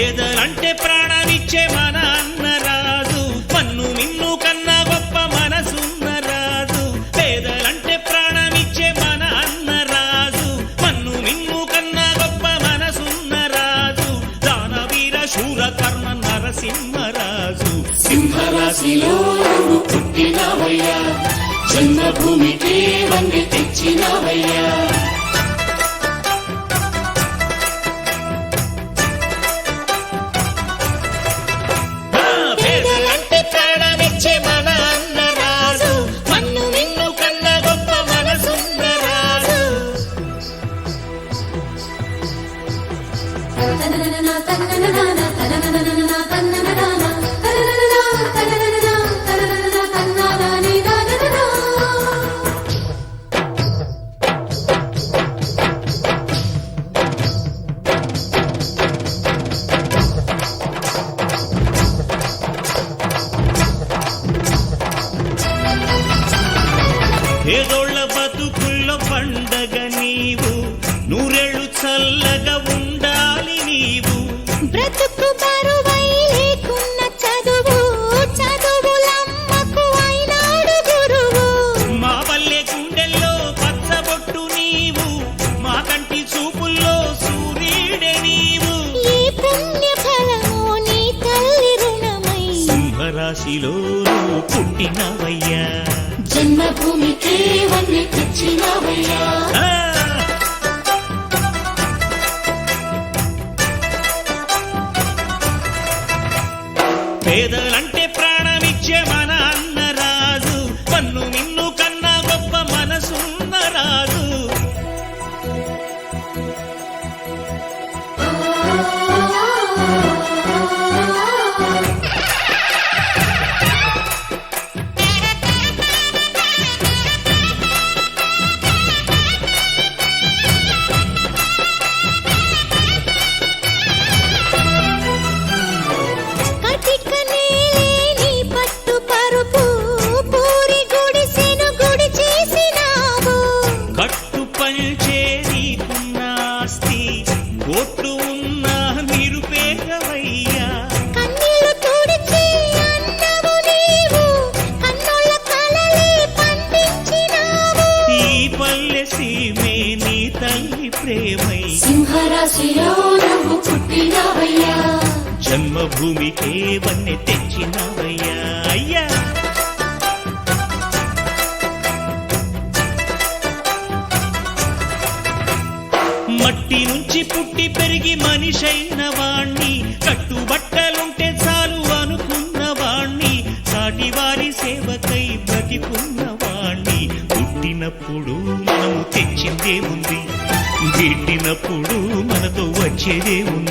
పేదలంటే ప్రాణమిచ్చే మన అన్న రాజు, మన్ను మిన్ను కన్నా గొప్ప మనసున్న రాజు. పేదలంటే ప్రాణమిచ్చే మన అన్న రాజు, మన్ను మిన్ను కన్నా గొప్ప మనసున్న రాజు. దానవీర శూర కర్మ నరసింహరాజు. సింహరాశిలో నువ్వు పుట్టినవయ్యా, జన్మభూమికి వన్నె తెచ్చినవయ్యా. పేదలంటే ప్రాణమిచ్చే మన అన్న రాజు, మన్ను మిన్ను కన్నా గొప్ప మనసున్న రాజు. పేదోళ్ళ బతుకుల్లో పండగ నీవు, నూరేళ్ళు చల్లగా ఉండాలి నీవు. బ్రతుకు బరువై లేకున్న చదువు, చదువులమ్మకు అయినాడు గురువు. మా పల్లె గుండెల్లో పచ్చబొట్టు నీవు, మా కంటి చూపుల్లో సూర్యుడే నీవు. ఈ పుణ్య ఫలము నీ తల్లి రుణమై సింహరాశిలో నువ్వు పుట్టినవయ్యా. జన్మభూమికి వన్నె తెచ్చినవయ్యా. ఆ! పేదలంటే ప్రాణమిచ్చే మన అన్న రాజు, పన్ను మిన్ను కన్నా గొప్ప మనసున్న రాజు. కటిక నేలేని పట్టు పరుపు, పూరి గుడిసెను గుడి చేసినావు. కట్టు పంచే నీకున్న ఆస్తి, కోట్లు ఉన్న నిరుపేదవయ్యా. కన్నీళ్లు తుడిచి అన్నవు నీవు, కన్నుల కలలే పండించినావు. ఈ పల్లె సీమే నీ తల్లి ప్రేమై, సింహరాశిలో నువ్వు పుట్టినవయ్యా. జన్మభూమికే వన్నె తెచ్చినవయ్యా. అయ్యా మట్టి నుంచి పుట్టి పెరిగి మనిషైన వాణ్ణి, కట్టుబట్టలుంటే చాలు అనుకున్న వాణ్ణి, సాటి వారి సేవకై బ్రతికున్న వాణ్ణి. పుట్టినప్పుడు మనము తెచ్చిందే ఉంది, గిట్టినప్పుడు మనతో వచ్చేదే ఉంది.